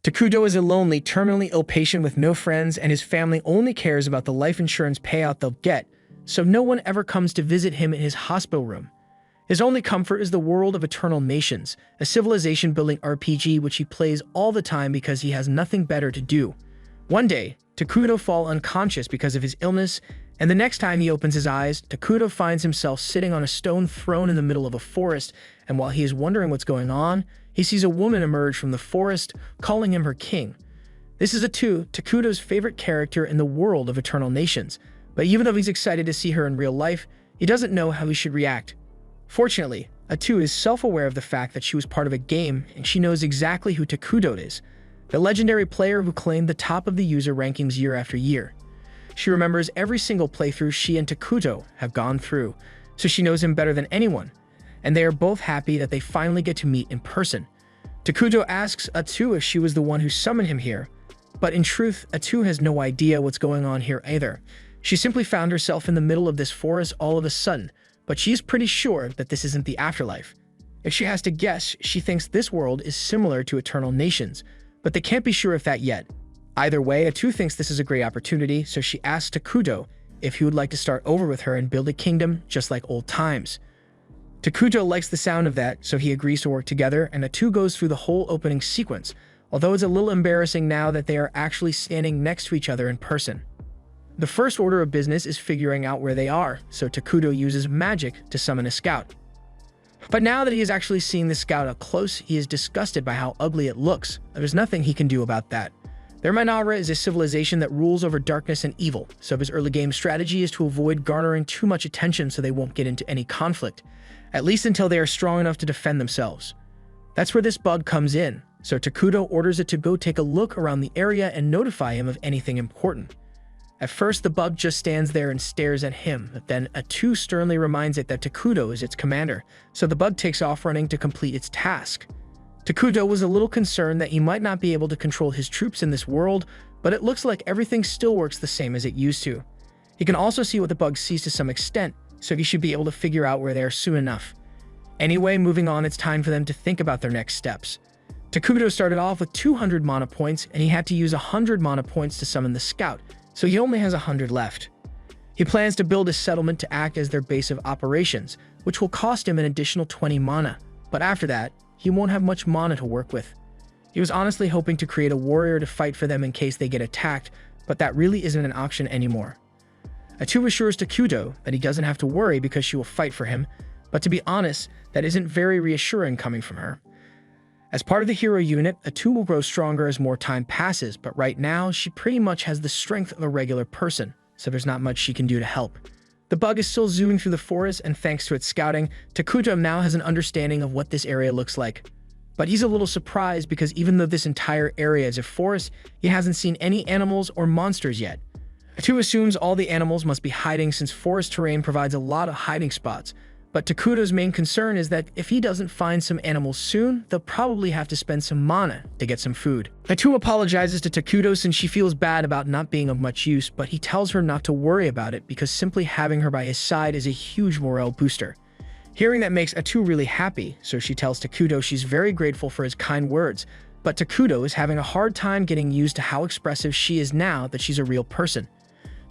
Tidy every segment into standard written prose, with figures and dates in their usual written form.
Takuto is a lonely, terminally ill patient with no friends, and his family only cares about the life insurance payout they'll get, so no one ever comes to visit him in his hospital room. His only comfort is the world of Eternal Nations, a civilization-building RPG which he plays all the time because he has nothing better to do. One day, Takuto falls unconscious because of his illness, and the next time he opens his eyes, Takuto finds himself sitting on a stone throne in the middle of a forest, and while he is wondering what's going on, he sees a woman emerge from the forest, calling him her king. This is Atu, Takuto's favorite character in the world of Eternal Nations, but even though he's excited to see her in real life, he doesn't know how he should react. Fortunately, Atu is self-aware of the fact that she was part of a game, and she knows exactly who Takuto is, the legendary player who claimed the top of the user rankings year after year. She remembers every single playthrough she and Takuto have gone through, so she knows him better than anyone, and they are both happy that they finally get to meet in person. Takuto asks Atu if she was the one who summoned him here, but in truth, Atu has no idea what's going on here either. She simply found herself in the middle of this forest all of a sudden, but she is pretty sure that this isn't the afterlife. If she has to guess, she thinks this world is similar to Eternal Nations, but they can't be sure of that yet. Either way, Atu thinks this is a great opportunity, so she asks Takuto if he would like to start over with her and build a kingdom just like old times. Takuto likes the sound of that, so he agrees to work together, and Atu goes through the whole opening sequence, although it's a little embarrassing now that they are actually standing next to each other in person. The first order of business is figuring out where they are, so Takuto uses magic to summon a scout. But now that he is actually seeing the scout up close, he is disgusted by how ugly it looks. There's nothing he can do about that. Their Minara is a civilization that rules over darkness and evil, so his early game strategy is to avoid garnering too much attention so they won't get into any conflict, at least until they are strong enough to defend themselves. That's where this bug comes in, so Takuto orders it to go take a look around the area and notify him of anything important. At first, the bug just stands there and stares at him, but then Atu sternly reminds it that Takuto is its commander, so the bug takes off running to complete its task. Takuto was a little concerned that he might not be able to control his troops in this world, but it looks like everything still works the same as it used to. He can also see what the bug sees to some extent, so he should be able to figure out where they are soon enough. Anyway, moving on, it's time for them to think about their next steps. Takuto started off with 200 mana points, and he had to use 100 mana points to summon the scout, so he only has 100 left. He plans to build a settlement to act as their base of operations, which will cost him an additional 20 mana, but after that, he won't have much mana to work with. He was honestly hoping to create a warrior to fight for them in case they get attacked, but that really isn't an option anymore. Atu assures Takuto that he doesn't have to worry because she will fight for him, but to be honest, that isn't very reassuring coming from her. As part of the hero unit, Atu will grow stronger as more time passes, but right now, she pretty much has the strength of a regular person, so there's not much she can do to help. The bug is still zooming through the forest, and thanks to its scouting, Takuto now has an understanding of what this area looks like. But he's a little surprised because even though this entire area is a forest, he hasn't seen any animals or monsters yet. Atu assumes all the animals must be hiding since forest terrain provides a lot of hiding spots, but Takuto's main concern is that if he doesn't find some animals soon, they'll probably have to spend some mana to get some food. Atu apologizes to Takuto since she feels bad about not being of much use, but he tells her not to worry about it because simply having her by his side is a huge morale booster. Hearing that makes Atu really happy, so she tells Takuto she's very grateful for his kind words, but Takuto is having a hard time getting used to how expressive she is now that she's a real person.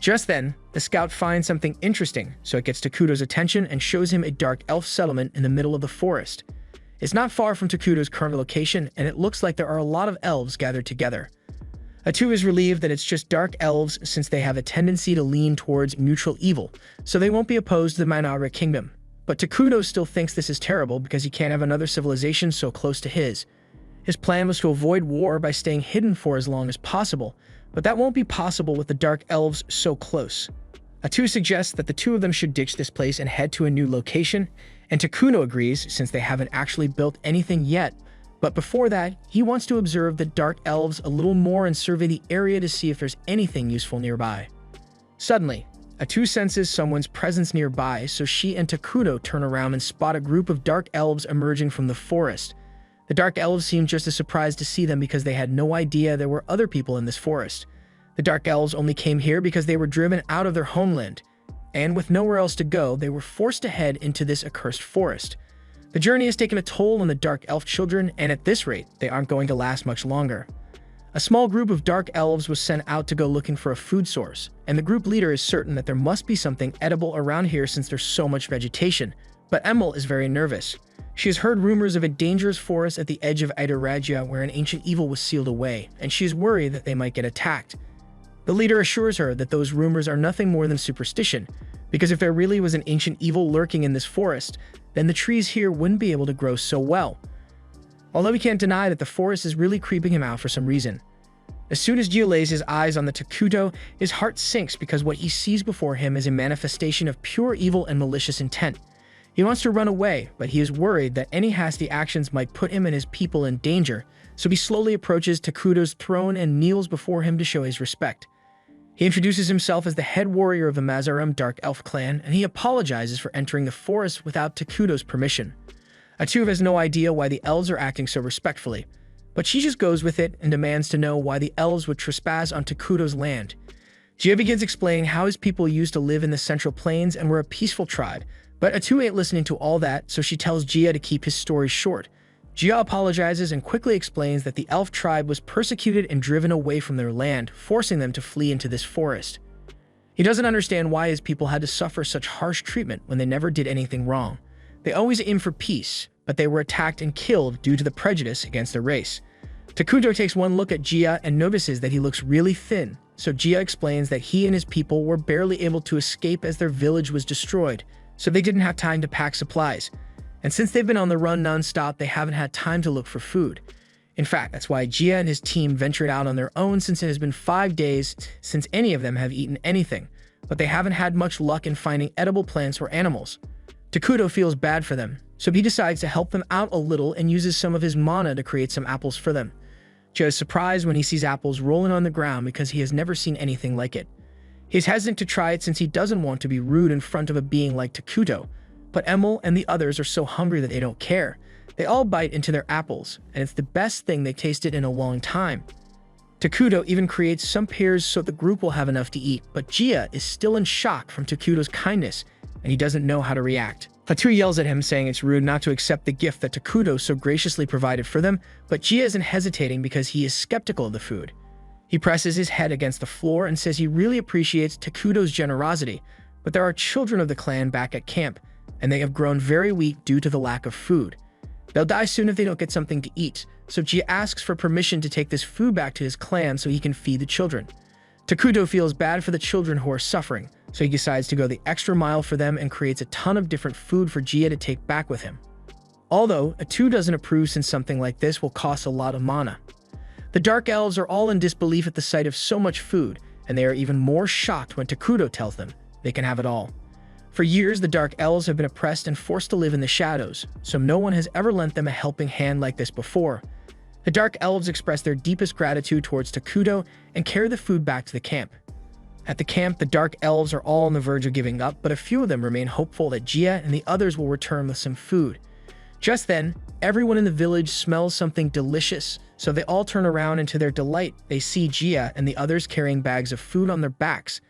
Just then, the scout finds something interesting, so it gets Takuto's attention and shows him a dark elf settlement in the middle of the forest. It's not far from Takuto's current location, and it looks like there are a lot of elves gathered together. Atu is relieved that it's just dark elves since they have a tendency to lean towards neutral evil, so they won't be opposed to the Minara Kingdom. But Takuto still thinks this is terrible because he can't have another civilization so close to his. His plan was to avoid war by staying hidden for as long as possible, but that won't be possible with the Dark Elves so close. Atu suggests that the two of them should ditch this place and head to a new location, and Takuto agrees since they haven't actually built anything yet, but before that, he wants to observe the Dark Elves a little more and survey the area to see if there's anything useful nearby. Suddenly, Atu senses someone's presence nearby, so she and Takuto turn around and spot a group of Dark Elves emerging from the forest. The Dark Elves seem just as surprised to see them because they had no idea there were other people in this forest. The Dark Elves only came here because they were driven out of their homeland, and with nowhere else to go, they were forced to head into this accursed forest. The journey has taken a toll on the Dark Elf children, and at this rate, they aren't going to last much longer. A small group of dark elves was sent out to go looking for a food source, and the group leader is certain that there must be something edible around here since there's so much vegetation. But Emil is very nervous. She has heard rumors of a dangerous forest at the edge of Idaragia where an ancient evil was sealed away, and she is worried that they might get attacked. The leader assures her that those rumors are nothing more than superstition, because if there really was an ancient evil lurking in this forest, then the trees here wouldn't be able to grow so well. Although he can't deny that the forest is really creeping him out for some reason. As soon as Gio lays his eyes on the Takuto, his heart sinks because what he sees before him is a manifestation of pure evil and malicious intent. He wants to run away, but he is worried that any hasty actions might put him and his people in danger, so he slowly approaches Takuto's throne and kneels before him to show his respect. He introduces himself as the head warrior of the Mazaram Dark Elf clan, and he apologizes for entering the forest without Takuto's permission. Atu has no idea why the elves are acting so respectfully, but she just goes with it and demands to know why the elves would trespass on Takuto's land. Jia begins explaining how his people used to live in the Central Plains and were a peaceful tribe, but Atu ain't listening to all that, so she tells Jia to keep his story short. Jia apologizes and quickly explains that the elf tribe was persecuted and driven away from their land, forcing them to flee into this forest. He doesn't understand why his people had to suffer such harsh treatment when they never did anything wrong. They always aim for peace, but they were attacked and killed due to the prejudice against their race. Takuto takes one look at Jia and notices that he looks really thin, so Jia explains that he and his people were barely able to escape as their village was destroyed, so they didn't have time to pack supplies. And since they've been on the run non-stop, they haven't had time to look for food. In fact, that's why Jia and his team ventured out on their own since it has been 5 days since any of them have eaten anything, but they haven't had much luck in finding edible plants or animals. Takuto feels bad for them, so he decides to help them out a little and uses some of his mana to create some apples for them. Jia is surprised when he sees apples rolling on the ground because he has never seen anything like it. He's hesitant to try it since he doesn't want to be rude in front of a being like Takuto, but Emil and the others are so hungry that they don't care. They all bite into their apples, and it's the best thing they've tasted in a long time. Takuto even creates some pears so the group will have enough to eat, but Jia is still in shock from Takuto's kindness, and he doesn't know how to react. Fatu yells at him, saying it's rude not to accept the gift that Takuto so graciously provided for them, but Jia isn't hesitating because he is skeptical of the food. He presses his head against the floor and says he really appreciates Takuto's generosity, but there are children of the clan back at camp, and they have grown very weak due to the lack of food. They'll die soon if they don't get something to eat, so Jia asks for permission to take this food back to his clan so he can feed the children. Takuto feels bad for the children who are suffering, so he decides to go the extra mile for them and creates a ton of different food for Jia to take back with him. Although, Atu doesn't approve since something like this will cost a lot of mana. The Dark Elves are all in disbelief at the sight of so much food, and they are even more shocked when Takuto tells them they can have it all. For years, the Dark Elves have been oppressed and forced to live in the shadows, so no one has ever lent them a helping hand like this before. The Dark Elves express their deepest gratitude towards Takuto and carry the food back to the camp. At the camp, the Dark Elves are all on the verge of giving up, but a few of them remain hopeful that Jia and the others will return with some food. Just then, everyone in the village smells something delicious, so they all turn around, and to their delight, they see Jia and the others carrying bags of food on their backs.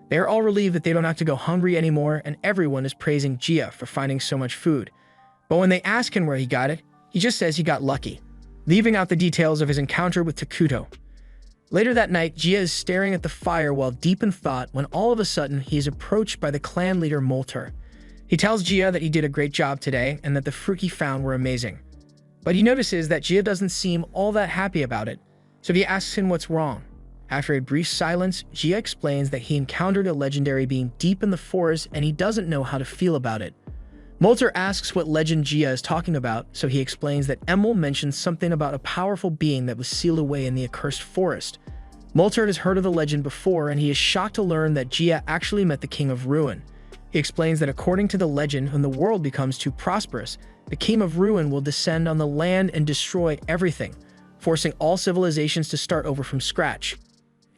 They are all relieved that they don't have to go hungry anymore, and everyone is praising Jia for finding so much food. But when they ask him where he got it, he just says he got lucky, leaving out the details of his encounter with Takuto. Later that night, Jia is staring at the fire while deep in thought when all of a sudden he is approached by the clan leader Molter. He tells Jia that he did a great job today and that the fruit he found were amazing. But he notices that Jia doesn't seem all that happy about it, so he asks him what's wrong. After a brief silence, Jia explains that he encountered a legendary being deep in the forest and he doesn't know how to feel about it. Molter asks what legend Jia is talking about, so he explains that Emil mentions something about a powerful being that was sealed away in the accursed forest. Molter has heard of the legend before, and he is shocked to learn that Jia actually met the King of Ruin. He explains that according to the legend, when the world becomes too prosperous, the King of Ruin will descend on the land and destroy everything, forcing all civilizations to start over from scratch.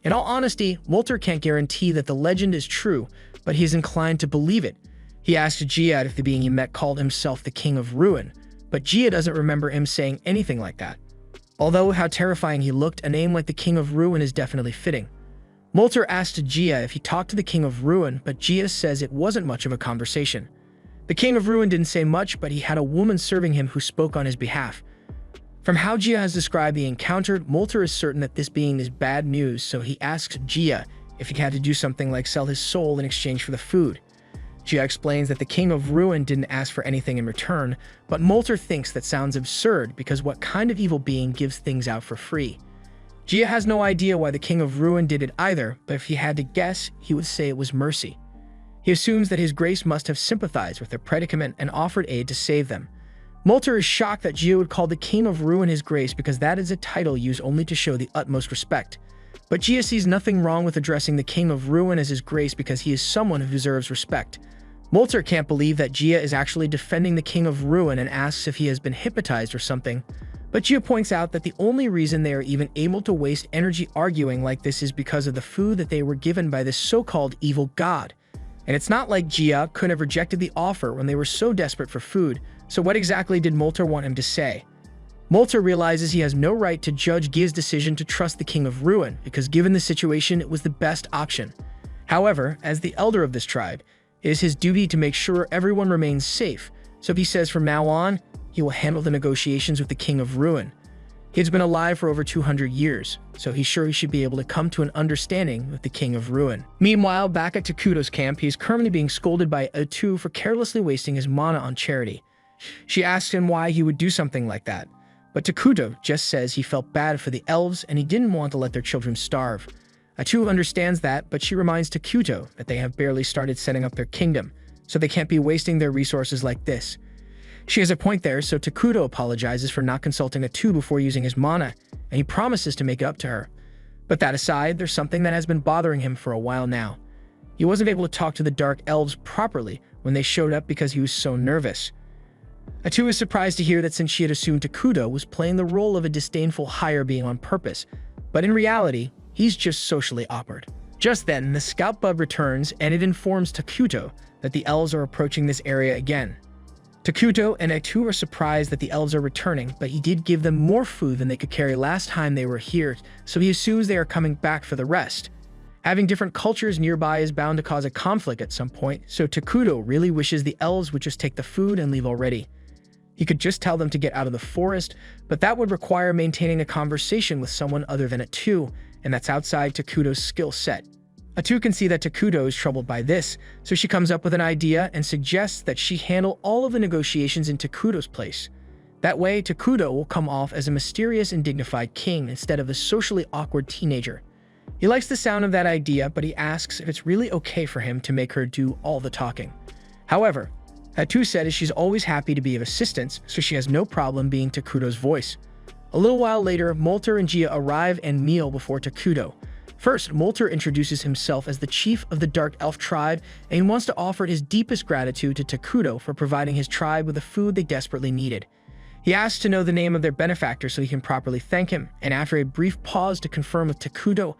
In all honesty, Molter can't guarantee that the legend is true, but he is inclined to believe it. He asks Jia if the being he met called himself the King of Ruin, but Jia doesn't remember him saying anything like that. Although how terrifying he looked, a name like the King of Ruin is definitely fitting. Molter asks Jia if he talked to the King of Ruin, but Jia says it wasn't much of a conversation. The King of Ruin didn't say much, but he had a woman serving him who spoke on his behalf. From how Gia has described the encounter, Molter is certain that this being is bad news, so he asks Gia if he had to do something like sell his soul in exchange for the food. Gia explains that the King of Ruin didn't ask for anything in return, but Molter thinks that sounds absurd because what kind of evil being gives things out for free? Gia has no idea why the King of Ruin did it either, but if he had to guess, he would say it was mercy. He assumes that his grace must have sympathized with their predicament and offered aid to save them. Molter is shocked that Gia would call the King of Ruin his grace because that is a title used only to show the utmost respect. But Gia sees nothing wrong with addressing the King of Ruin as his grace because he is someone who deserves respect. Molter can't believe that Gia is actually defending the King of Ruin and asks if he has been hypnotized or something. But Gia points out that the only reason they are even able to waste energy arguing like this is because of the food that they were given by this so-called evil god. And it's not like Gia could have rejected the offer when they were so desperate for food. So what exactly did Molter want him to say? Molter realizes he has no right to judge Gia's decision to trust the King of Ruin, because given the situation, it was the best option. However, as the elder of this tribe, it is his duty to make sure everyone remains safe, so he says from now on, he will handle the negotiations with the King of Ruin. He has been alive for over 200 years, so he's sure he should be able to come to an understanding with the King of Ruin. Meanwhile, back at Takuto's camp, he is currently being scolded by Atu for carelessly wasting his mana on charity. She asks him why he would do something like that, but Takuto just says he felt bad for the elves and he didn't want to let their children starve. Atu understands that, but she reminds Takuto that they have barely started setting up their kingdom, so they can't be wasting their resources like this. She has a point there, so Takuto apologizes for not consulting Atu before using his mana, and he promises to make it up to her. But that aside, there's something that has been bothering him for a while now. He wasn't able to talk to the Dark Elves properly when they showed up because he was so nervous. Atu is surprised to hear that since she had assumed Takuto was playing the role of a disdainful higher being on purpose, but in reality, he's just socially awkward. Just then, the scout bug returns and it informs Takuto that the elves are approaching this area again. Takuto and Atu are surprised that the elves are returning, but he did give them more food than they could carry last time they were here, so he assumes they are coming back for the rest. Having different cultures nearby is bound to cause a conflict at some point, so Takuto really wishes the elves would just take the food and leave already. He could just tell them to get out of the forest, but that would require maintaining a conversation with someone other than Atu, and that's outside Takuto's skill set. Atu can see that Takuto is troubled by this, so she comes up with an idea and suggests that she handle all of the negotiations in Takuto's place. That way, Takuto will come off as a mysterious and dignified king instead of a socially awkward teenager. He likes the sound of that idea, but he asks if it's really okay for him to make her do all the talking. However, Atu said she's always happy to be of assistance, so she has no problem being Takuto's voice. A little while later, Molter and Gia arrive and kneel before Takuto. First, Molter introduces himself as the chief of the Dark Elf tribe, and he wants to offer his deepest gratitude to Takuto for providing his tribe with the food they desperately needed. He asks to know the name of their benefactor so he can properly thank him, and after a brief pause to confirm with Takuto,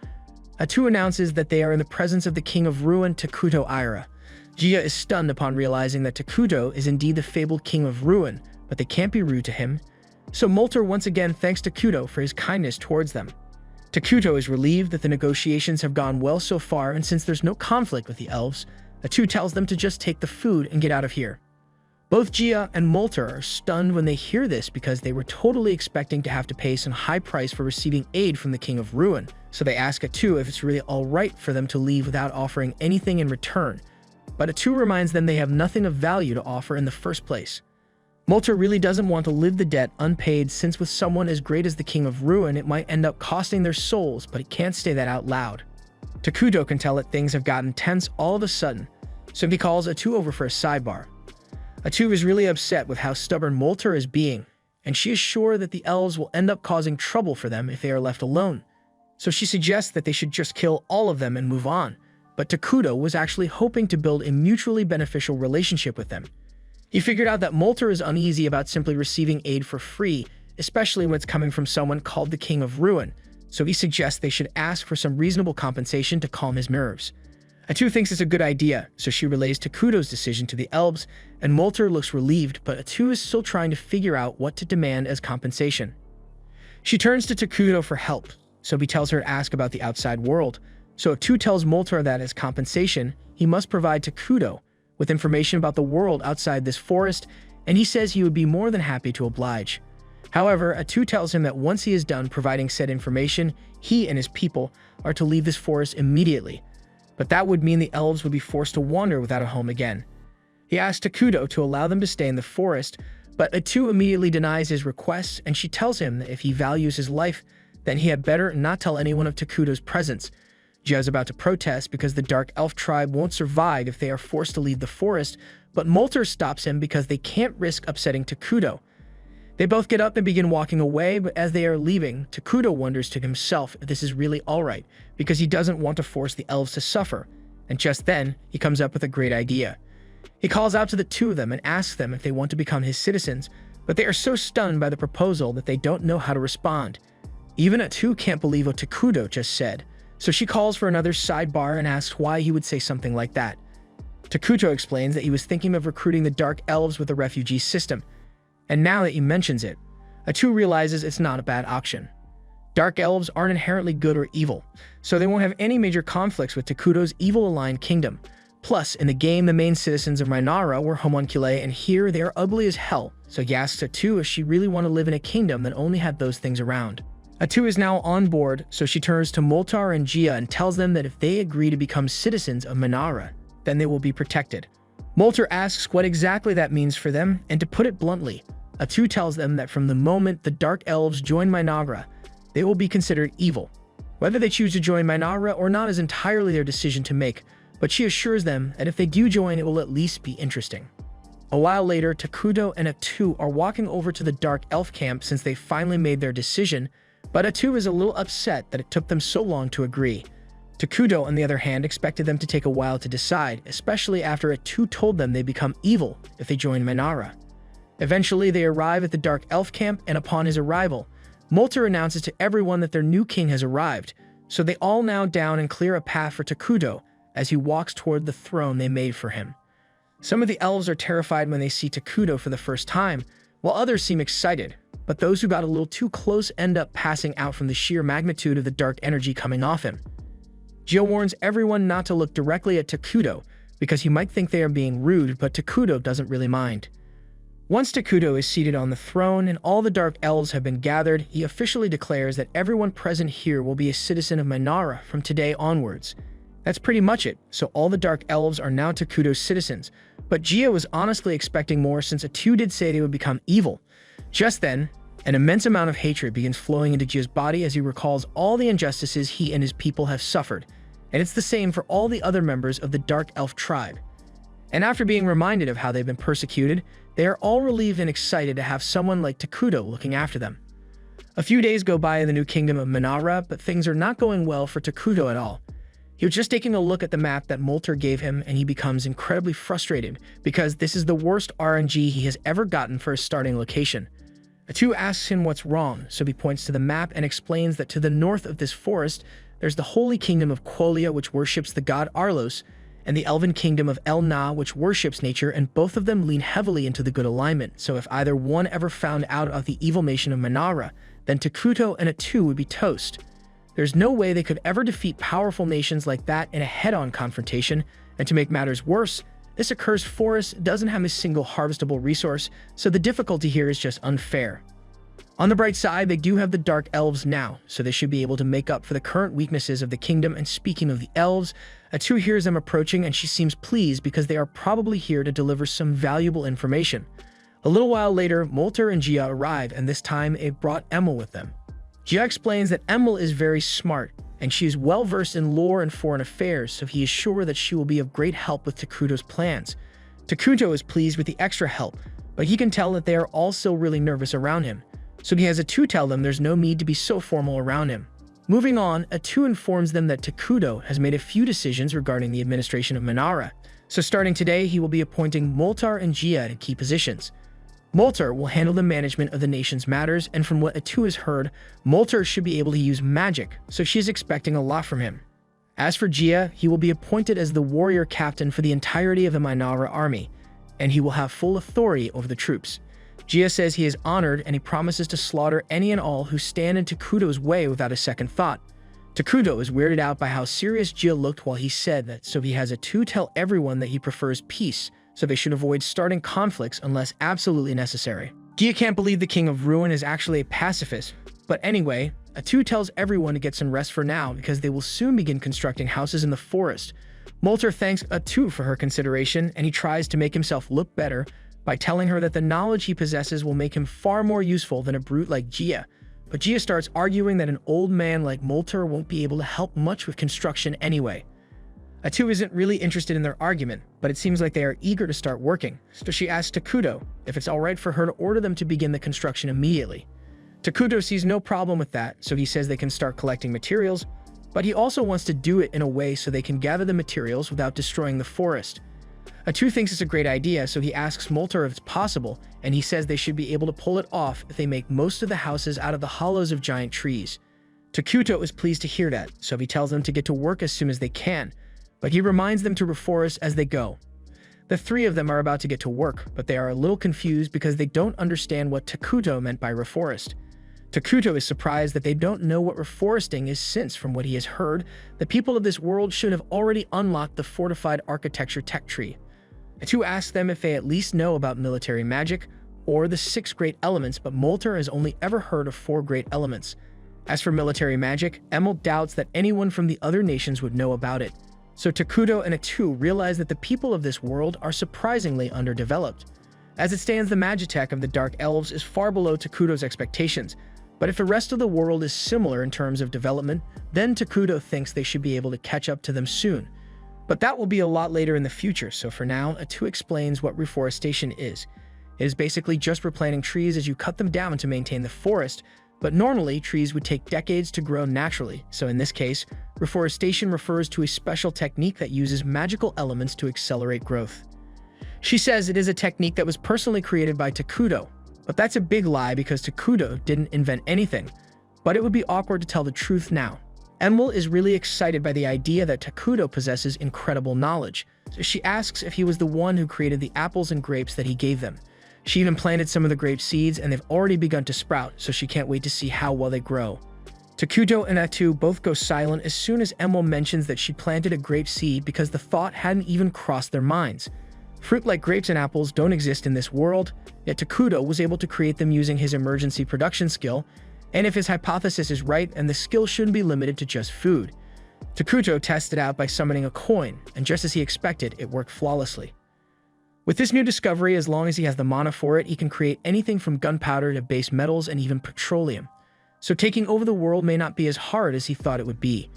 Atu announces that they are in the presence of the King of Ruin, Takuto Aira. Gia is stunned upon realizing that Takuto is indeed the fabled King of Ruin, but they can't be rude to him. So Molter once again thanks Takuto for his kindness towards them. Takuto is relieved that the negotiations have gone well so far, and since there's no conflict with the elves, Atu tells them to just take the food and get out of here. Both Gia and Molter are stunned when they hear this because they were totally expecting to have to pay some high price for receiving aid from the King of Ruin, so they ask Atu if it's really alright for them to leave without offering anything in return. But Atu reminds them they have nothing of value to offer in the first place. Molter really doesn't want to live the debt unpaid, since with someone as great as the King of Ruin it might end up costing their souls, but he can't say that out loud. Takuto can tell that things have gotten tense all of a sudden, so he calls Atu over for a sidebar. Atu is really upset with how stubborn Molter is being, and she is sure that the elves will end up causing trouble for them if they are left alone. So she suggests that they should just kill all of them and move on, but Takuto was actually hoping to build a mutually beneficial relationship with them. He figured out that Molter is uneasy about simply receiving aid for free, especially when it's coming from someone called the King of Ruin, so he suggests they should ask for some reasonable compensation to calm his nerves. Atu thinks it's a good idea, so she relays Takuto's decision to the elves, and Molter looks relieved, but Atu is still trying to figure out what to demand as compensation. She turns to Takuto for help, so he tells her to ask about the outside world. So Atu tells Molter that as compensation, he must provide Takuto with information about the world outside this forest, and he says he would be more than happy to oblige. However, Atu tells him that once he is done providing said information, he and his people are to leave this forest immediately. But that would mean the elves would be forced to wander without a home again. He asks Takuto to allow them to stay in the forest, but Atu immediately denies his request, and she tells him that if he values his life, then he had better not tell anyone of Takuto's presence. Jia is about to protest because the Dark Elf tribe won't survive if they are forced to leave the forest, but Molter stops him because they can't risk upsetting Takuto. They both get up and begin walking away, but as they are leaving, Takuto wonders to himself if this is really alright, because he doesn't want to force the elves to suffer, and just then, he comes up with a great idea. He calls out to the two of them and asks them if they want to become his citizens, but they are so stunned by the proposal that they don't know how to respond. Even Atu can't believe what Takuto just said, so she calls for another sidebar and asks why he would say something like that. Takuto explains that he was thinking of recruiting the Dark Elves with a refugee system, and now that he mentions it, Atu realizes it's not a bad option. Dark Elves aren't inherently good or evil, so they won't have any major conflicts with Takuto's evil-aligned kingdom. Plus, in the game, the main citizens of Minara were homunculi, and here they are ugly as hell, so he asks Atu if she really want to live in a kingdom that only had those things around. Atu is now on board, so she turns to Moltar and Jia and tells them that if they agree to become citizens of Minara, then they will be protected. Moltar asks what exactly that means for them, and to put it bluntly, Atu tells them that from the moment the Dark Elves join Minara, they will be considered evil. Whether they choose to join Minara or not is entirely their decision to make, but she assures them that if they do join, it will at least be interesting. A while later, Takuto and Atu are walking over to the Dark Elf camp since they finally made their decision, but Atu is a little upset that it took them so long to agree. Takuto, on the other hand, expected them to take a while to decide, especially after Atu told them they become evil if they join Minara. Eventually, they arrive at the Dark Elf camp, and upon his arrival, Molter announces to everyone that their new king has arrived, so they all now down and clear a path for Takuto as he walks toward the throne they made for him. Some of the elves are terrified when they see Takuto for the first time, while others seem excited, but those who got a little too close end up passing out from the sheer magnitude of the dark energy coming off him. Jia warns everyone not to look directly at Takuto because he might think they are being rude, but Takuto doesn't really mind. Once Takuto is seated on the throne and all the Dark Elves have been gathered, he officially declares that everyone present here will be a citizen of Minara from today onwards. That's pretty much it, so all the Dark Elves are now Takuto's citizens, but Jia was honestly expecting more since Atu did say they would become evil. Just then, an immense amount of hatred begins flowing into Jia's body as he recalls all the injustices he and his people have suffered, and it's the same for all the other members of the Dark Elf tribe. And after being reminded of how they've been persecuted, they are all relieved and excited to have someone like Takuto looking after them. A few days go by in the new kingdom of Minara, but things are not going well for Takuto at all. He was just taking a look at the map that Molter gave him, and he becomes incredibly frustrated because this is the worst RNG he has ever gotten for his starting location. Atu asks him what's wrong, so he points to the map and explains that to the north of this forest, there's the holy kingdom of Quolia, which worships the god Arlos, and the elven kingdom of El Na, which worships nature, and both of them lean heavily into the good alignment, so if either one ever found out of the evil nation of Minara, then Takuto and Atu would be toast. There's no way they could ever defeat powerful nations like that in a head-on confrontation, and to make matters worse, this accursed forest doesn't have a single harvestable resource, so the difficulty here is just unfair. On the bright side, they do have the Dark Elves now, so they should be able to make up for the current weaknesses of the kingdom, and speaking of the elves, Atu hears them approaching and she seems pleased because they are probably here to deliver some valuable information. A little while later, Molter and Jia arrive, and this time they brought Emil with them. Jia explains that Emil is very smart, and she is well versed in lore and foreign affairs, so he is sure that she will be of great help with Takuto's plans. Takuto is pleased with the extra help, but he can tell that they are all still really nervous around him, so he has Atu tell them there's no need to be so formal around him. Moving on, Atu informs them that Takuto has made a few decisions regarding the administration of Minara, so starting today he will be appointing Moltar and Jia to key positions. Molter will handle the management of the nation's matters, and from what Atu has heard, Molter should be able to use magic, so she is expecting a lot from him. As for Jia, he will be appointed as the warrior captain for the entirety of the Minara army, and he will have full authority over the troops. Jia says he is honored, and he promises to slaughter any and all who stand in Takuto's way without a second thought. Takuto is weirded out by how serious Jia looked while he said that, so he has Atu tell everyone that he prefers peace, so they should avoid starting conflicts unless absolutely necessary. Gia can't believe the King of Ruin is actually a pacifist, but anyway, Atu tells everyone to get some rest for now because they will soon begin constructing houses in the forest. Molter thanks Atu for her consideration, and he tries to make himself look better by telling her that the knowledge he possesses will make him far more useful than a brute like Gia. But Gia starts arguing that an old man like Molter won't be able to help much with construction anyway. Atu isn't really interested in their argument, but it seems like they are eager to start working, so she asks Takuto if it's alright for her to order them to begin the construction immediately. Takuto sees no problem with that, so he says they can start collecting materials, but he also wants to do it in a way so they can gather the materials without destroying the forest. Atu thinks it's a great idea, so he asks Molter if it's possible, and he says they should be able to pull it off if they make most of the houses out of the hollows of giant trees. Takuto is pleased to hear that, so he tells them to get to work as soon as they can, but he reminds them to reforest as they go. The three of them are about to get to work, but they are a little confused because they don't understand what Takuto meant by reforest. Takuto is surprised that they don't know what reforesting is since, from what he has heard, the people of this world should have already unlocked the fortified architecture tech tree. Atu asks them if they at least know about military magic or the 6 great elements, but Molter has only ever heard of 4 great elements. As for military magic, Emil doubts that anyone from the other nations would know about it. So Takuto and Atu realize that the people of this world are surprisingly underdeveloped. As it stands, the magitech of the Dark Elves is far below Takuto's expectations, but if the rest of the world is similar in terms of development, then Takuto thinks they should be able to catch up to them soon. But that will be a lot later in the future, so for now, Atu explains what reforestation is. It is basically just replanting trees as you cut them down to maintain the forest, but normally trees would take decades to grow naturally, so in this case, reforestation refers to a special technique that uses magical elements to accelerate growth. She says it is a technique that was personally created by Takuto, but that's a big lie because Takuto didn't invent anything, but it would be awkward to tell the truth now. Emil is really excited by the idea that Takuto possesses incredible knowledge, so she asks if he was the one who created the apples and grapes that he gave them. She even planted some of the grape seeds and they've already begun to sprout, so she can't wait to see how well they grow. Takuto and Atu both go silent as soon as Emil mentions that she planted a grape seed because the thought hadn't even crossed their minds. Fruit like grapes and apples don't exist in this world, yet Takuto was able to create them using his emergency production skill, and if his hypothesis is right, and the skill shouldn't be limited to just food. Takuto tested out by summoning a coin, and just as he expected, it worked flawlessly. With this new discovery, as long as he has the mana for it, he can create anything from gunpowder to base metals and even petroleum. So taking over the world may not be as hard as he thought it would be.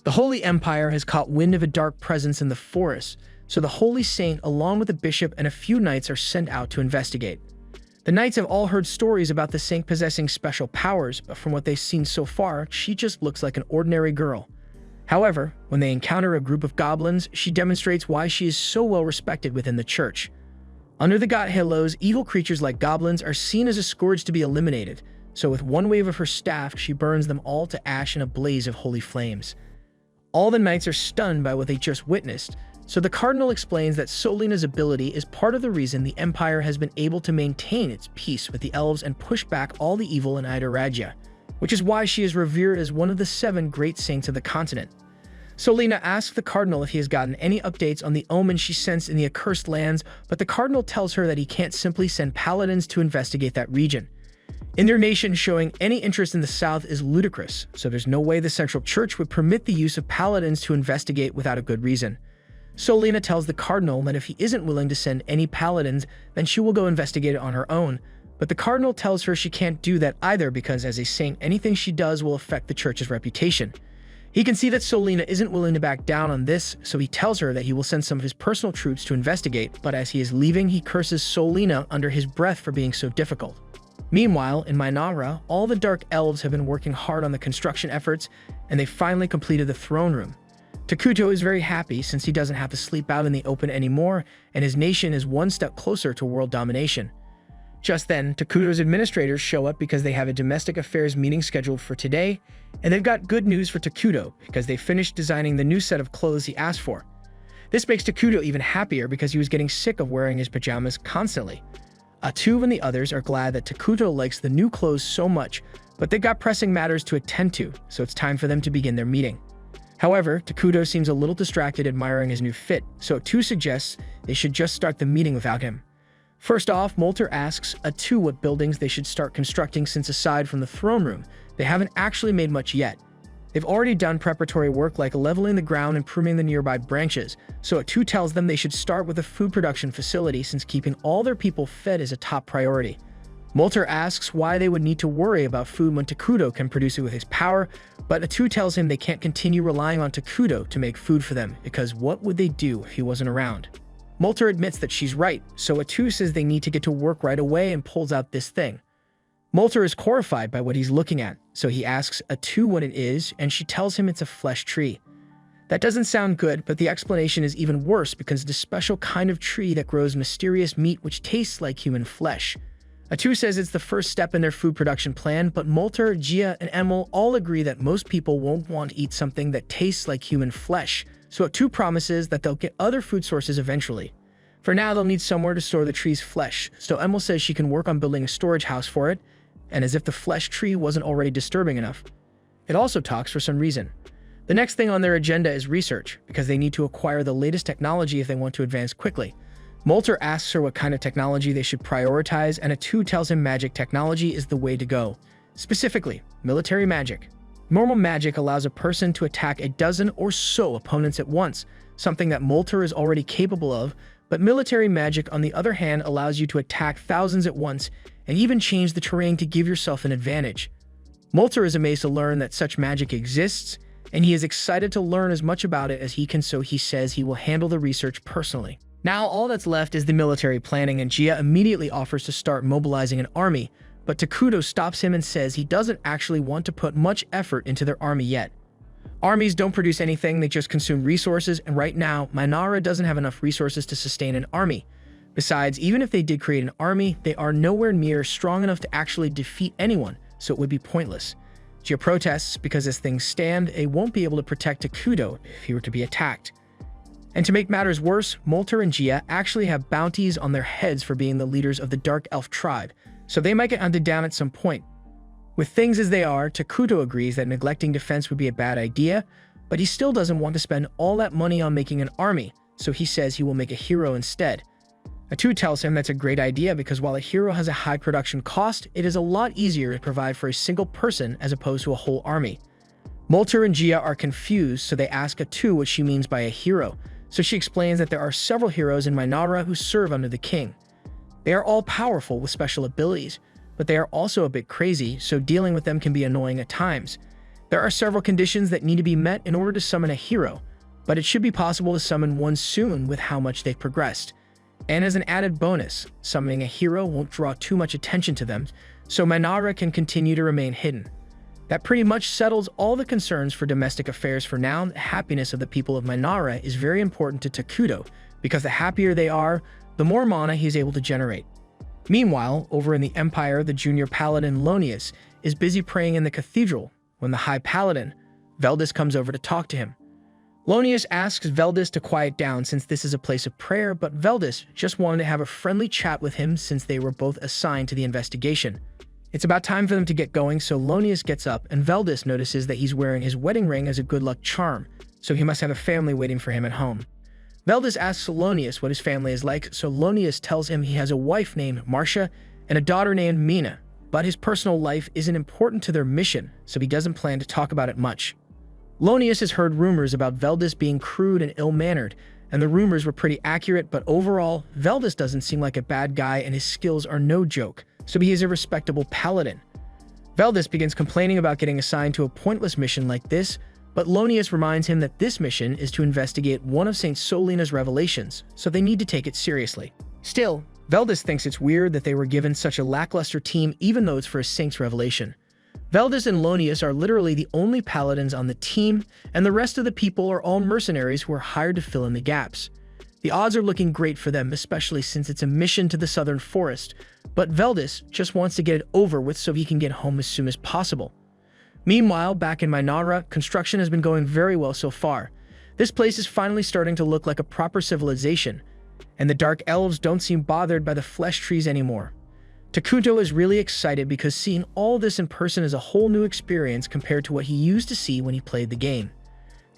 The Holy Empire has caught wind of a dark presence in the forest, so the Holy Saint, along with the bishop and a few knights, are sent out to investigate. The knights have all heard stories about the saint possessing special powers, but from what they've seen so far, she just looks like an ordinary girl. However, when they encounter a group of goblins, she demonstrates why she is so well respected within the church. Under the god Halos, evil creatures like goblins are seen as a scourge to be eliminated, so with one wave of her staff, she burns them all to ash in a blaze of holy flames. All the knights are stunned by what they just witnessed, so the cardinal explains that Solina's ability is part of the reason the empire has been able to maintain its peace with the elves and push back all the evil in Idorragia, which is why she is revered as one of the 7 great saints of the continent. Solina asks the cardinal if he has gotten any updates on the omen she sensed in the accursed lands, but the cardinal tells her that he can't simply send paladins to investigate that region. In their nation, showing any interest in the south is ludicrous, so there's no way the central church would permit the use of paladins to investigate without a good reason. Solina tells the cardinal that if he isn't willing to send any paladins, then she will go investigate it on her own, but the cardinal tells her she can't do that either because as a saint, anything she does will affect the church's reputation. He can see that Solina isn't willing to back down on this, so he tells her that he will send some of his personal troops to investigate, but as he is leaving, he curses Solina under his breath for being so difficult. Meanwhile, in Minara, all the Dark Elves have been working hard on the construction efforts, and they finally completed the throne room. Takuto is very happy since he doesn't have to sleep out in the open anymore, and his nation is one step closer to world domination. Just then, Takuto's administrators show up because they have a domestic affairs meeting scheduled for today, and they've got good news for Takuto because they finished designing the new set of clothes he asked for. This makes Takuto even happier because he was getting sick of wearing his pajamas constantly. Atu and the others are glad that Takuto likes the new clothes so much, but they've got pressing matters to attend to, so it's time for them to begin their meeting. However, Takuto seems a little distracted admiring his new fit, so Atu suggests they should just start the meeting without him. First off, Molter asks Atu what buildings they should start constructing since aside from the throne room, they haven't actually made much yet. They've already done preparatory work like leveling the ground and pruning the nearby branches, so Atu tells them they should start with a food production facility since keeping all their people fed is a top priority. Molter asks why they would need to worry about food when Takuto can produce it with his power, but Atu tells him they can't continue relying on Takuto to make food for them because what would they do if he wasn't around? Molter admits that she's right, so Atu says they need to get to work right away and pulls out this thing. Molter is horrified by what he's looking at, so he asks Atu what it is, and she tells him it's a flesh tree. That doesn't sound good, but the explanation is even worse because it's a special kind of tree that grows mysterious meat which tastes like human flesh. Atu says it's the first step in their food production plan, but Molter, Gia, and Emil all agree that most people won't want to eat something that tastes like human flesh, so Atu promises that they'll get other food sources eventually. For now, they'll need somewhere to store the tree's flesh, so Emil says she can work on building a storage house for it, and as if the flesh tree wasn't already disturbing enough. It also talks for some reason. The next thing on their agenda is research, because they need to acquire the latest technology if they want to advance quickly. Molter asks her what kind of technology they should prioritize, and Atu tells him magic technology is the way to go. Specifically, military magic. Normal magic allows a person to attack a dozen or so opponents at once, something that Molter is already capable of, but military magic on the other hand allows you to attack thousands at once and even change the terrain to give yourself an advantage. Molter is amazed to learn that such magic exists, and he is excited to learn as much about it as he can, so he says he will handle the research personally. Now all that's left is the military planning, and Gia immediately offers to start mobilizing an army, but Takuto stops him and says he doesn't actually want to put much effort into their army yet. Armies don't produce anything, they just consume resources, and right now, Mainara doesn't have enough resources to sustain an army. Besides, even if they did create an army, they are nowhere near strong enough to actually defeat anyone, so it would be pointless. Gia protests because as things stand, they won't be able to protect Takuto if he were to be attacked. And to make matters worse, Molter and Gia actually have bounties on their heads for being the leaders of the Dark Elf tribe, so they might get hunted down at some point. With things as they are, Takuto agrees that neglecting defense would be a bad idea, but he still doesn't want to spend all that money on making an army, so he says he will make a hero instead. Atu tells him that's a great idea because while a hero has a high production cost, it is a lot easier to provide for a single person as opposed to a whole army. Molter and Gia are confused, so they ask Atu what she means by a hero, so she explains that there are several heroes in Mainara who serve under the king. They are all powerful with special abilities, but they are also a bit crazy, so dealing with them can be annoying at times. There are several conditions that need to be met in order to summon a hero, but it should be possible to summon one soon with how much they've progressed. And as an added bonus, summoning a hero won't draw too much attention to them, so Mainara can continue to remain hidden. That pretty much settles all the concerns for domestic affairs for now. The happiness of the people of Mainara is very important to Takuto, because the happier they are, the more mana he is able to generate. Meanwhile, over in the Empire, the junior paladin Lonius is busy praying in the cathedral when the high paladin, Veldis, comes over to talk to him. Lonius asks Veldis to quiet down since this is a place of prayer, but Veldis just wanted to have a friendly chat with him since they were both assigned to the investigation. It's about time for them to get going, so Lonius gets up and Veldis notices that he's wearing his wedding ring as a good luck charm, so he must have a family waiting for him at home. Veldis asks Lonius what his family is like, so Lonius tells him he has a wife named Marcia and a daughter named Mina, but his personal life isn't important to their mission, so he doesn't plan to talk about it much. Lonius has heard rumors about Veldis being crude and ill-mannered, and the rumors were pretty accurate, but overall, Veldis doesn't seem like a bad guy and his skills are no joke, so he is a respectable paladin. Veldis begins complaining about getting assigned to a pointless mission like this, but Lonius reminds him that this mission is to investigate one of Saint Solina's revelations, so they need to take it seriously. Still, Veldis thinks it's weird that they were given such a lackluster team even though it's for a saint's revelation. Veldis and Lonius are literally the only paladins on the team, and the rest of the people are all mercenaries who are hired to fill in the gaps. The odds are looking great for them, especially since it's a mission to the southern forest, but Veldis just wants to get it over with so he can get home as soon as possible. Meanwhile, back in Mainara, construction has been going very well so far. This place is finally starting to look like a proper civilization, and the Dark Elves don't seem bothered by the flesh trees anymore. Takuto is really excited because seeing all this in person is a whole new experience compared to what he used to see when he played the game.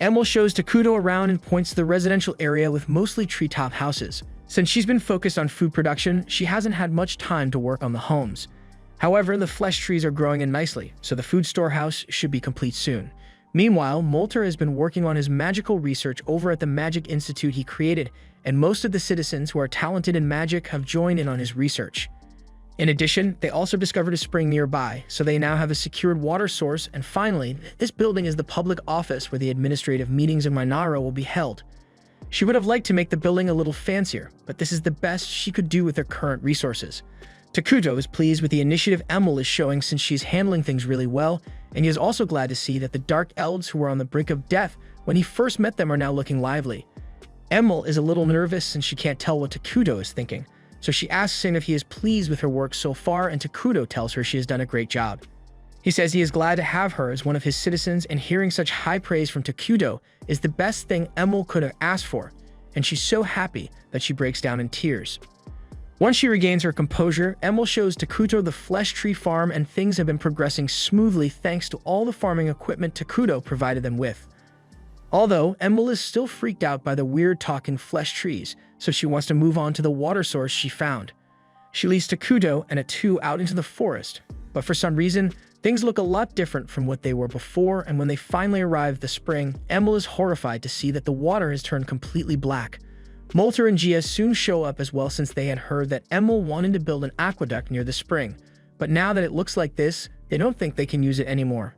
Emil shows Takuto around and points to the residential area with mostly treetop houses. Since she's been focused on food production, she hasn't had much time to work on the homes. However, the flesh trees are growing in nicely, so the food storehouse should be complete soon. Meanwhile, Molter has been working on his magical research over at the Magic Institute he created, and most of the citizens who are talented in magic have joined in on his research. In addition, they also discovered a spring nearby, so they now have a secured water source, and finally, this building is the public office where the administrative meetings in Minara will be held. She would have liked to make the building a little fancier, but this is the best she could do with her current resources. Takuto is pleased with the initiative Emil is showing since she's handling things really well, and he is also glad to see that the Dark Elves who were on the brink of death when he first met them are now looking lively. Emil is a little nervous since she can't tell what Takuto is thinking, so she asks him if he is pleased with her work so far, and Takuto tells her she has done a great job. He says he is glad to have her as one of his citizens, and hearing such high praise from Takuto is the best thing Emil could have asked for, and she's so happy that she breaks down in tears. Once she regains her composure, Emil shows Takuto the flesh tree farm, and things have been progressing smoothly thanks to all the farming equipment Takuto provided them with. Although, Emil is still freaked out by the weird talking flesh trees, so she wants to move on to the water source she found. She leads Takuto and Atu out into the forest, but for some reason, things look a lot different from what they were before, and when they finally arrive at the spring, Emil is horrified to see that the water has turned completely black. Molter and Gia soon show up as well since they had heard that Emil wanted to build an aqueduct near the spring, but now that it looks like this, they don't think they can use it anymore.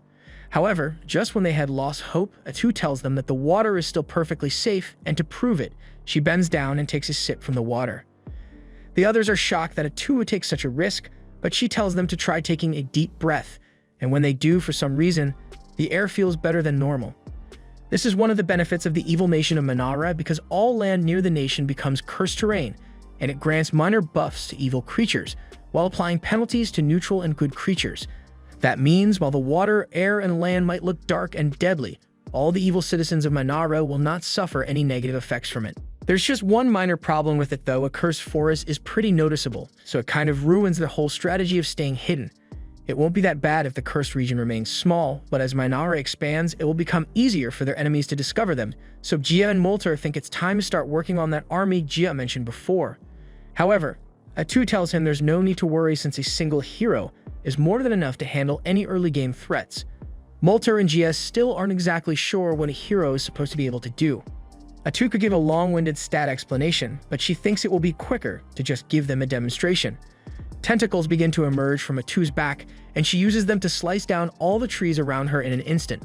However, just when they had lost hope, Atu tells them that the water is still perfectly safe, and to prove it, she bends down and takes a sip from the water. The others are shocked that Atu would take such a risk, but she tells them to try taking a deep breath, and when they do, for some reason, the air feels better than normal. This is one of the benefits of the evil nation of Minara, because all land near the nation becomes cursed terrain, and it grants minor buffs to evil creatures, while applying penalties to neutral and good creatures. That means while the water, air, and land might look dark and deadly, all the evil citizens of Minara will not suffer any negative effects from it. There's just one minor problem with it though. A cursed forest is pretty noticeable, so it kind of ruins the whole strategy of staying hidden. It won't be that bad if the cursed region remains small, but as Minara expands, it will become easier for their enemies to discover them, so Gia and Molter think it's time to start working on that army Gia mentioned before. However, Atu tells him there's no need to worry since a single hero is more than enough to handle any early game threats. Molter and Gia still aren't exactly sure what a hero is supposed to be able to do. Atu could give a long-winded stat explanation, but she thinks it will be quicker to just give them a demonstration. Tentacles begin to emerge from Atu's back, and she uses them to slice down all the trees around her in an instant.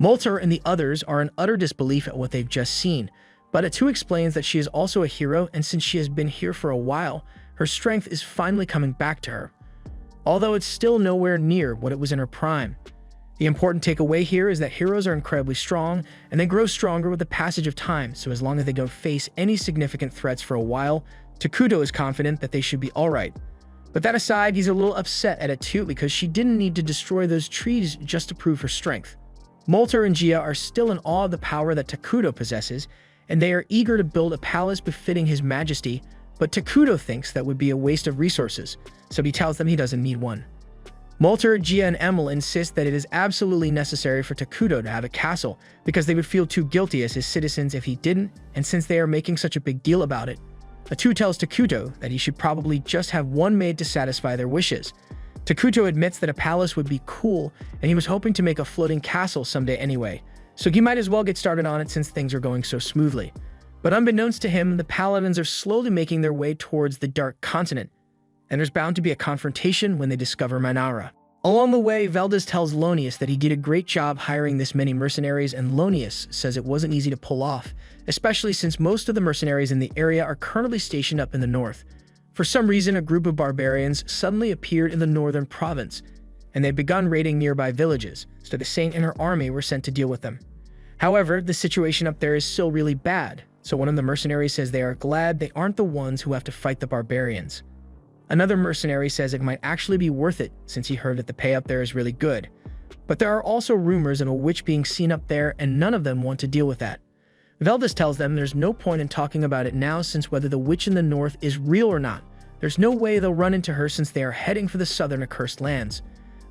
Molter and the others are in utter disbelief at what they've just seen, but Atu explains that she is also a hero, and since she has been here for a while, her strength is finally coming back to her. Although it's still nowhere near what it was in her prime. The important takeaway here is that heroes are incredibly strong, and they grow stronger with the passage of time, so as long as they don't face any significant threats for a while, Takuto is confident that they should be alright. But that aside, he's a little upset at Atu because she didn't need to destroy those trees just to prove her strength. Molter and Gia are still in awe of the power that Takuto possesses, and they are eager to build a palace befitting his majesty, but Takuto thinks that would be a waste of resources, so he tells them he doesn't need one. Molter, Gia, and Emil insist that it is absolutely necessary for Takuto to have a castle because they would feel too guilty as his citizens if he didn't, and since they are making such a big deal about it, Atu tells Takuto that he should probably just have one made to satisfy their wishes. Takuto admits that a palace would be cool, and he was hoping to make a floating castle someday anyway, so he might as well get started on it since things are going so smoothly. But unbeknownst to him, the paladins are slowly making their way towards the Dark Continent, and there's bound to be a confrontation when they discover Minara. Along the way, Veldas tells Lonius that he did a great job hiring this many mercenaries, and Lonius says it wasn't easy to pull off, especially since most of the mercenaries in the area are currently stationed up in the north. For some reason, a group of barbarians suddenly appeared in the northern province, and they'd begun raiding nearby villages, so the Saint and her army were sent to deal with them. However, the situation up there is still really bad, so one of the mercenaries says they are glad they aren't the ones who have to fight the barbarians. Another mercenary says it might actually be worth it since he heard that the pay up there is really good. But there are also rumors of a witch being seen up there, and none of them want to deal with that. Veldas tells them there's no point in talking about it now since whether the witch in the north is real or not, there's no way they'll run into her since they are heading for the southern accursed lands.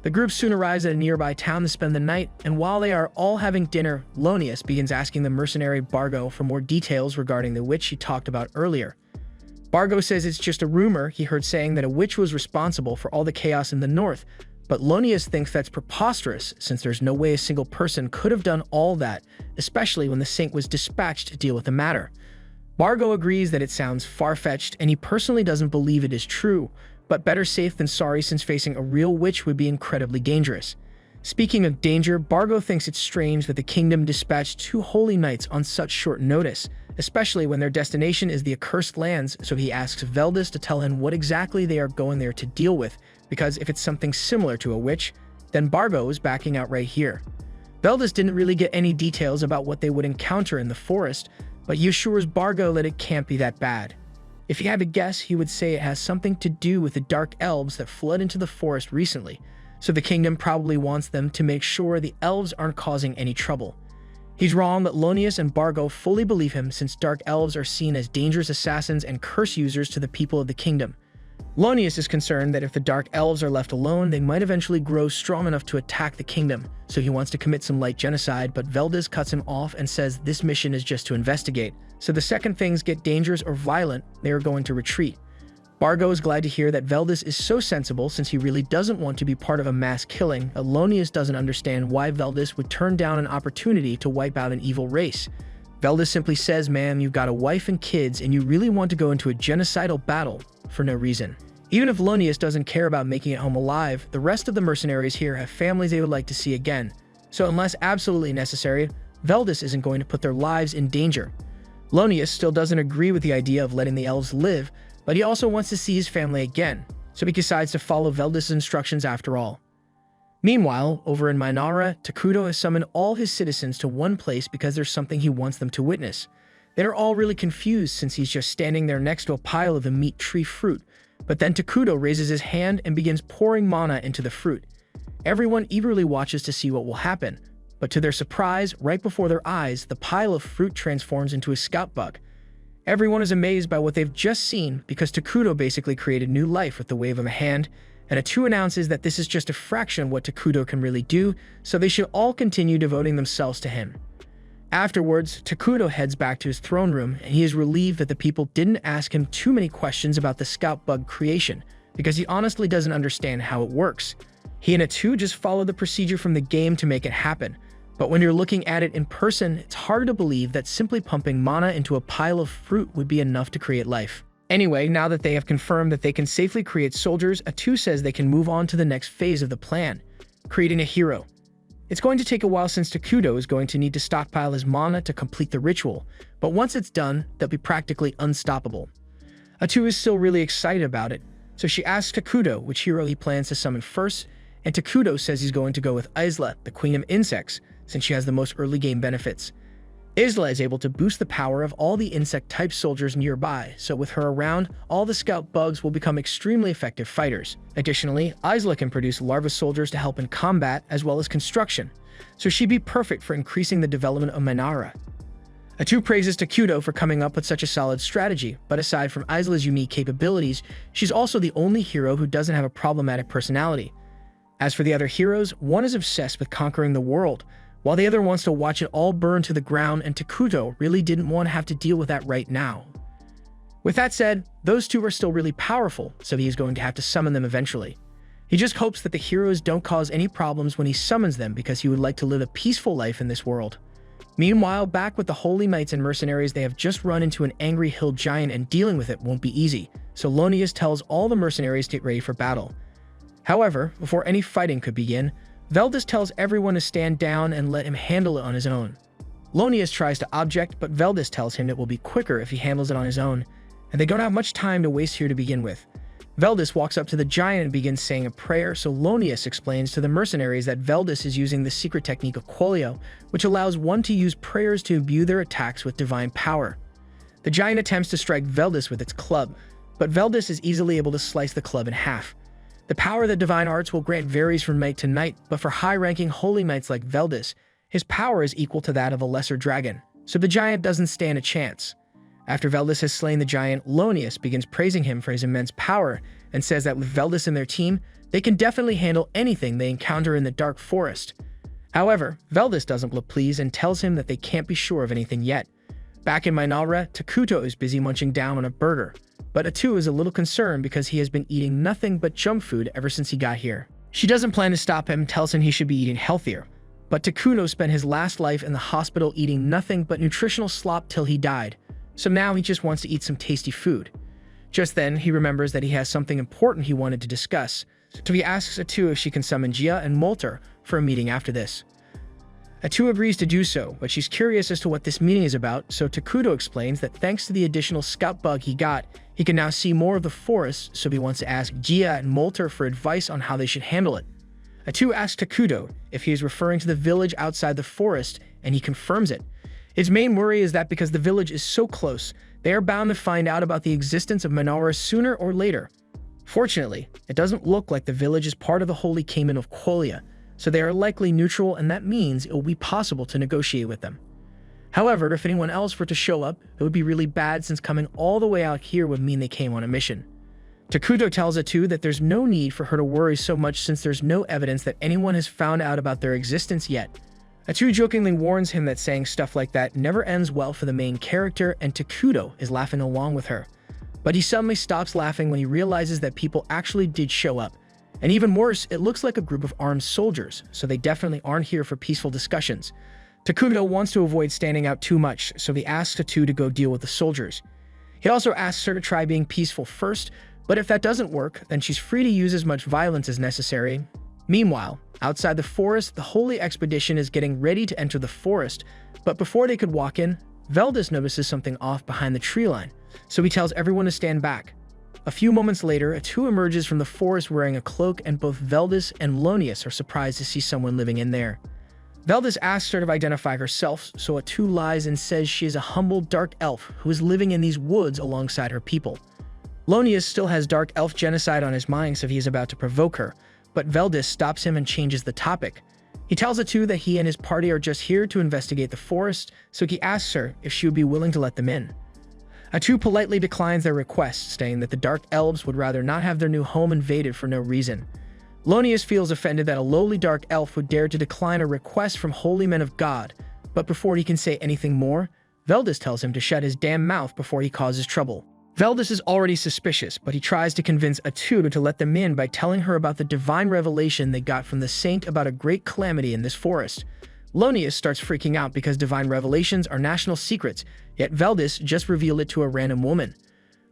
The group soon arrives at a nearby town to spend the night, and while they are all having dinner, Lonius begins asking the mercenary Bargo for more details regarding the witch he talked about earlier. Bargo says it's just a rumor he heard saying that a witch was responsible for all the chaos in the north, but Lonius thinks that's preposterous since there's no way a single person could have done all that, especially when the saint was dispatched to deal with the matter. Bargo agrees that it sounds far-fetched and he personally doesn't believe it is true, but better safe than sorry since facing a real witch would be incredibly dangerous. Speaking of danger, Bargo thinks it's strange that the kingdom dispatched 2 holy knights on such short notice, especially when their destination is the accursed lands, so he asks Veldis to tell him what exactly they are going there to deal with, because if it's something similar to a witch, then Bargo is backing out right here. Veldis didn't really get any details about what they would encounter in the forest, but he assures Bargo that it can't be that bad. If he had to guess, he would say it has something to do with the dark elves that flood into the forest recently, so the kingdom probably wants them to make sure the elves aren't causing any trouble. He's wrong that Lonius and Bargo fully believe him since dark elves are seen as dangerous assassins and curse users to the people of the kingdom. Lonius is concerned that if the dark elves are left alone, they might eventually grow strong enough to attack the kingdom, so he wants to commit some light genocide, but Veldis cuts him off and says this mission is just to investigate, so the second things get dangerous or violent, they are going to retreat. Bargo is glad to hear that Veldis is so sensible since he really doesn't want to be part of a mass killing, but Lonius doesn't understand why Veldis would turn down an opportunity to wipe out an evil race. Veldis simply says, "Ma'am, you've got a wife and kids and you really want to go into a genocidal battle for no reason." Even if Lonius doesn't care about making it home alive, the rest of the mercenaries here have families they would like to see again, so unless absolutely necessary, Veldis isn't going to put their lives in danger. Lonius still doesn't agree with the idea of letting the elves live, but he also wants to see his family again, so he decides to follow Veldis' instructions after all. Meanwhile, over in Minara, Takuto has summoned all his citizens to one place because there's something he wants them to witness. They're all really confused since he's just standing there next to a pile of the meat tree fruit, but then Takuto raises his hand and begins pouring mana into the fruit. Everyone eagerly watches to see what will happen, but to their surprise, right before their eyes, the pile of fruit transforms into a scout bug. Everyone is amazed by what they've just seen because Takuto basically created new life with the wave of a hand, and A2 announces that this is just a fraction of what Takuto can really do, so they should all continue devoting themselves to him. Afterwards, Takuto heads back to his throne room, and he is relieved that the people didn't ask him too many questions about the scout bug creation, because he honestly doesn't understand how it works. He and A2 just follow the procedure from the game to make it happen, but when you're looking at it in person, it's hard to believe that simply pumping mana into a pile of fruit would be enough to create life. Anyway, now that they have confirmed that they can safely create soldiers, A2 says they can move on to the next phase of the plan, creating a hero. It's going to take a while since Takuto is going to need to stockpile his mana to complete the ritual, but once it's done, they'll be practically unstoppable. A2 is still really excited about it, so she asks Takuto which hero he plans to summon first, and Takuto says he's going to go with Isla, the queen of insects, since she has the most early game benefits. Isla is able to boost the power of all the insect-type soldiers nearby, so with her around, all the scout bugs will become extremely effective fighters. Additionally, Isla can produce larva soldiers to help in combat as well as construction, so she'd be perfect for increasing the development of Minara. A2 praises Takuto for coming up with such a solid strategy, but aside from Isla's unique capabilities, she's also the only hero who doesn't have a problematic personality. As for the other heroes, one is obsessed with conquering the world, while the other wants to watch it all burn to the ground, and Takuto really didn't want to have to deal with that right now. With that said, those two are still really powerful, so he is going to have to summon them eventually. He just hopes that the heroes don't cause any problems when he summons them because he would like to live a peaceful life in this world. Meanwhile, back with the Holy Knights and mercenaries, they have just run into an angry hill giant and dealing with it won't be easy, so Lonius tells all the mercenaries to get ready for battle. However, before any fighting could begin, Veldis tells everyone to stand down and let him handle it on his own. Lonius tries to object, but Veldis tells him it will be quicker if he handles it on his own, and they don't have much time to waste here to begin with. Veldis walks up to the giant and begins saying a prayer, so Lonius explains to the mercenaries that Veldis is using the secret technique of Quolio, which allows one to use prayers to imbue their attacks with divine power. The giant attempts to strike Veldis with its club, but Veldis is easily able to slice the club in half. The power that divine arts will grant varies from knight to knight, but for high-ranking holy knights like Veldis, his power is equal to that of a lesser dragon, so the giant doesn't stand a chance. After Veldis has slain the giant, Lonius begins praising him for his immense power and says that with Veldis and their team, they can definitely handle anything they encounter in the dark forest. However, Veldis doesn't look pleased and tells him that they can't be sure of anything yet. Back in Minara, Takuto is busy munching down on a burger. But Atu is a little concerned because he has been eating nothing but junk food ever since he got here. She doesn't plan to stop him, tells him he should be eating healthier. But Takuno spent his last life in the hospital eating nothing but nutritional slop till he died. So now he just wants to eat some tasty food. Just then, he remembers that he has something important he wanted to discuss. So he asks Atu if she can summon Jia and Molter for a meeting after this. Atu agrees to do so, but she's curious as to what this meeting is about, so Takuto explains that thanks to the additional scout bug he got, he can now see more of the forest, so he wants to ask Jia and Molter for advice on how they should handle it. Atu asks Takuto if he is referring to the village outside the forest, and he confirms it. His main worry is that because the village is so close, they are bound to find out about the existence of Manara sooner or later. Fortunately, it doesn't look like the village is part of the Holy Kingdom of Qualia, so they are likely neutral, and that means it will be possible to negotiate with them. However, if anyone else were to show up, it would be really bad since coming all the way out here would mean they came on a mission. Takuto tells Atu that there's no need for her to worry so much since there's no evidence that anyone has found out about their existence yet. Atu jokingly warns him that saying stuff like that never ends well for the main character, and Takuto is laughing along with her. But he suddenly stops laughing when he realizes that people actually did show up. And even worse, it looks like a group of armed soldiers, so they definitely aren't here for peaceful discussions. Takuto wants to avoid standing out too much, so he asks Atu to go deal with the soldiers. He also asks her to try being peaceful first, but if that doesn't work, then she's free to use as much violence as necessary. Meanwhile, outside the forest, the Holy Expedition is getting ready to enter the forest, but before they could walk in, Veldis notices something off behind the tree line, so he tells everyone to stand back. A few moments later, Atu emerges from the forest wearing a cloak, and both Veldis and Lonius are surprised to see someone living in there. Veldis asks her to identify herself, so Atu lies and says she is a humble dark elf who is living in these woods alongside her people. Lonius still has dark elf genocide on his mind, so he is about to provoke her, but Veldis stops him and changes the topic. He tells Atu that he and his party are just here to investigate the forest, so he asks her if she would be willing to let them in. Atu politely declines their request, saying that the Dark Elves would rather not have their new home invaded for no reason. Lonius feels offended that a lowly Dark Elf would dare to decline a request from holy men of God, but before he can say anything more, Veldis tells him to shut his damn mouth before he causes trouble. Veldis is already suspicious, but he tries to convince Atu to let them in by telling her about the divine revelation they got from the saint about a great calamity in this forest. Lonius starts freaking out because divine revelations are national secrets, yet Veldis just revealed it to a random woman.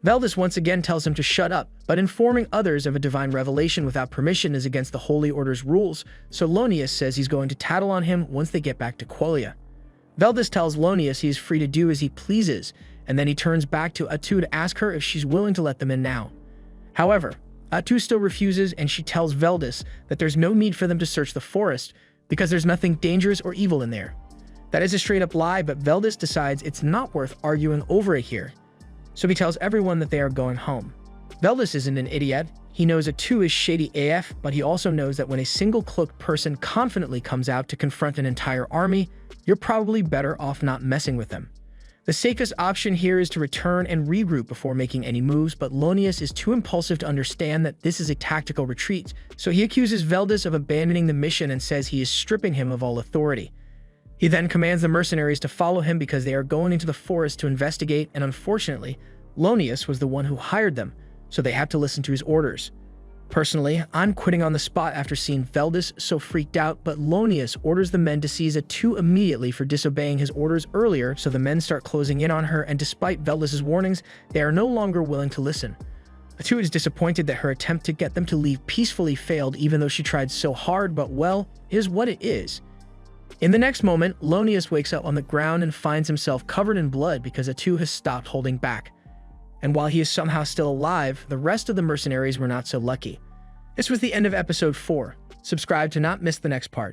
Veldis once again tells him to shut up, but informing others of a divine revelation without permission is against the Holy Order's rules, so Lonius says he's going to tattle on him once they get back to Qualia. Veldis tells Lonius he is free to do as he pleases, and then he turns back to Atu to ask her if she's willing to let them in now. However, Atu still refuses, and she tells Veldis that there's no need for them to search the forest because there's nothing dangerous or evil in there. That is a straight-up lie, but Veldis decides it's not worth arguing over it here, so he tells everyone that they are going home. Veldis isn't an idiot. He knows Atu is shady AF, but he also knows that when a single cloaked person confidently comes out to confront an entire army, you're probably better off not messing with them. The safest option here is to return and regroup before making any moves, but Lonius is too impulsive to understand that this is a tactical retreat, so he accuses Veldis of abandoning the mission and says he is stripping him of all authority. He then commands the mercenaries to follow him because they are going into the forest to investigate, and unfortunately, Lonius was the one who hired them, so they have to listen to his orders. Personally, I'm quitting on the spot after seeing Veldis so freaked out, but Lonius orders the men to seize Atu immediately for disobeying his orders earlier, so the men start closing in on her, and despite Veldis' warnings, they are no longer willing to listen. Atu is disappointed that her attempt to get them to leave peacefully failed even though she tried so hard, but well, is what it is. In the next moment, Lonius wakes up on the ground and finds himself covered in blood because Atu has stopped holding back. And while he is somehow still alive, the rest of the mercenaries were not so lucky. This was the end of episode 4. Subscribe to not miss the next part.